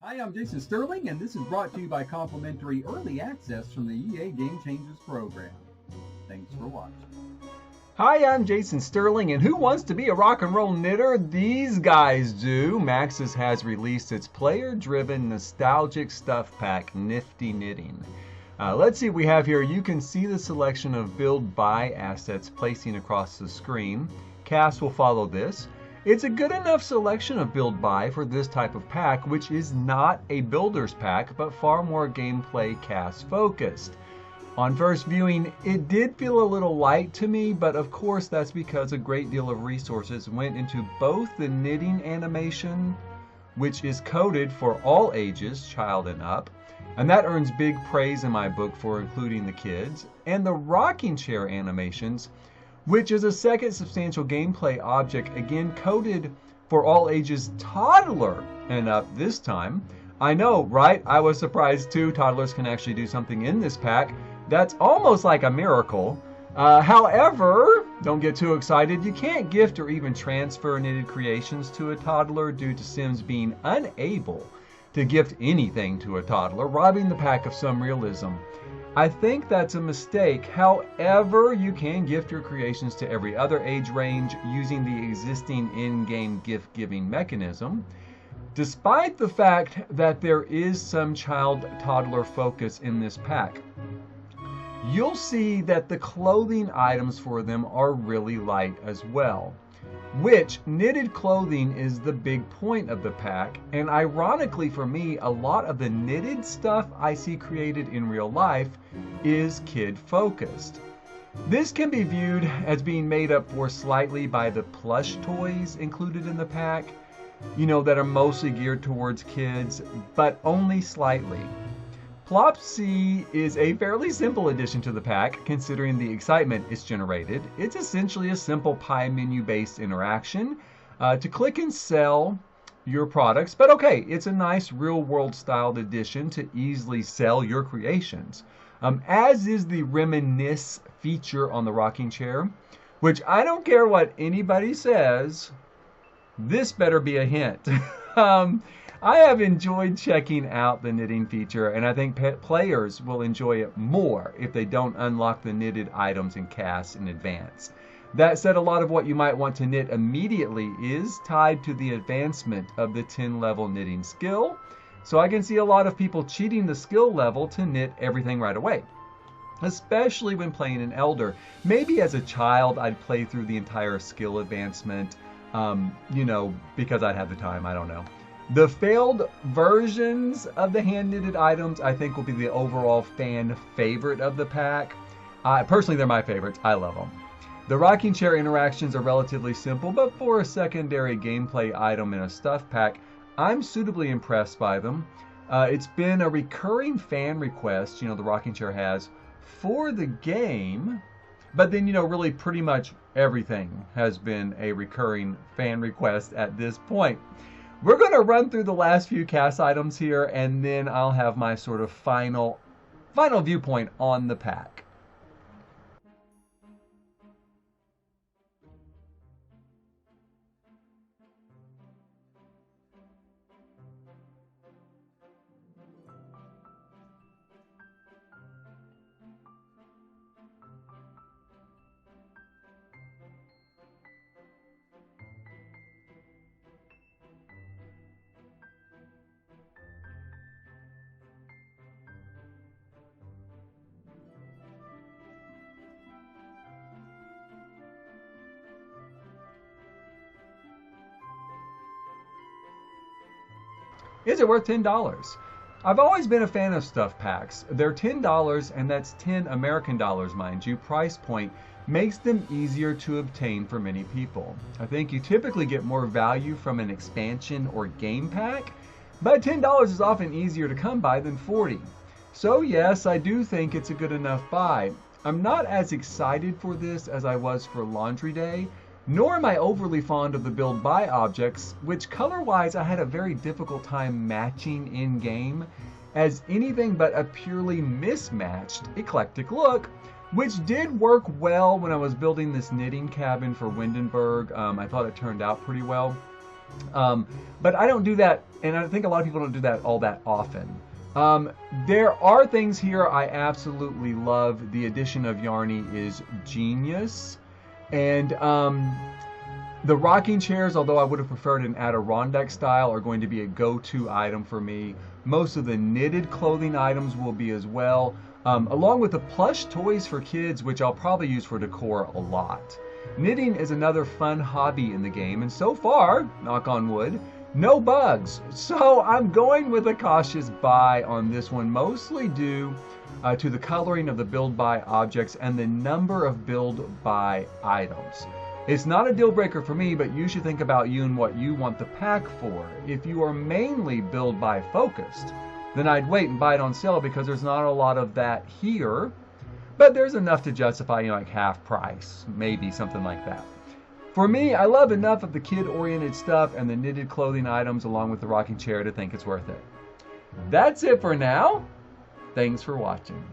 Hi, I'm Jason Sterling, and this is brought to you by complimentary early access from the EA Game Changers program. Thanks for watching. Hi, I'm Jason Sterling, and who wants to be a rock and roll knitter? These guys do. Maxis has released its player-driven nostalgic stuff pack, Nifty Knitting. Let's see what we have here. You can see the selection of build-buy assets placing across the screen. Cass will follow this. It's a good enough selection of build-buy for this type of pack, which is not a builder's pack, but far more gameplay Cass focused. On first viewing, it did feel a little light to me, but of course that's because a great deal of resources went into both the knitting animation, which is coded for all ages, child and up, and that earns big praise in my book for including the kids, and the rocking chair animations, which is a second substantial gameplay object, again coded for all ages, toddler and up this time. I know, right? I was surprised too. Toddlers can actually do something in this pack. That's almost like a miracle. However, don't get too excited. You can't gift or even transfer knitted creations to a toddler due to Sims being unable to gift anything to a toddler, robbing the pack of some realism. I think that's a mistake. However, you can gift your creations to every other age range using the existing in-game gift-giving mechanism, despite the fact that there is some child-toddler focus in this pack. You'll see that the clothing items for them are really light as well, which knitted clothing is the big point of the pack, and ironically for me, a lot of the knitted stuff I see created in real life is kid focused. This can be viewed as being made up for slightly by the plush toys included in the pack, that are mostly geared towards kids, but only slightly. Plopsy is a fairly simple addition to the pack, considering the excitement it's generated. It's essentially a simple pie menu-based interaction to click and sell your products, but okay, it's a nice real-world styled addition to easily sell your creations. As is the reminisce feature on the rocking chair, which I don't care what anybody says, this better be a hint. I have enjoyed checking out the knitting feature, and I think players will enjoy it more if they don't unlock the knitted items in Cass in advance. That said, a lot of what you might want to knit immediately is tied to the advancement of the 10-level knitting skill, so I can see a lot of people cheating the skill level to knit everything right away, especially when playing an elder. Maybe as a child I'd play through the entire skill advancement, because I'd have the time, I don't know. The failed versions of the hand-knitted items I think will be the overall fan favorite of the pack. Personally, they're my favorites. I love them. The rocking chair interactions are relatively simple, but for a secondary gameplay item in a stuff pack, I'm suitably impressed by them. It's been a recurring fan request, the rocking chair has, for the game, but then, really pretty much everything has been a recurring fan request at this point. We're going to run through the last few Cass items here, and then I'll have my sort of final viewpoint on the pack. Is it worth $10? I've always been a fan of stuff packs. They're $10, and that's 10 American dollars, mind you. Price point makes them easier to obtain for many people. I think you typically get more value from an expansion or game pack, but $10 is often easier to come by than $40. So yes, I do think it's a good enough buy. I'm not as excited for this as I was for Laundry Day, nor am I overly fond of the build-buy objects, which color-wise I had a very difficult time matching in-game as anything but a purely mismatched, eclectic look, which did work well when I was building this knitting cabin for Windenburg. I thought it turned out pretty well. But I don't do that, and I think a lot of people don't do that all that often. There are things here I absolutely love. The addition of Yarny is genius. And the rocking chairs, although I would have preferred an Adirondack style, are going to be a go-to item for me. Most of the knitted clothing items will be as well, along with the plush toys for kids, which I'll probably use for decor a lot. Knitting is another fun hobby in the game, and so far, knock on wood, no bugs. So I'm going with a cautious buy on this one, mostly due to the coloring of the build buy objects and the number of build buy items. It's not a deal breaker for me, but you should think about you and what you want the pack for. If you are mainly build buy focused, then I'd wait and buy it on sale because there's not a lot of that here, but there's enough to justify, like half price, maybe something like that. For me, I love enough of the kid-oriented stuff and the knitted clothing items along with the rocking chair to think it's worth it. That's it for now. Thanks for watching.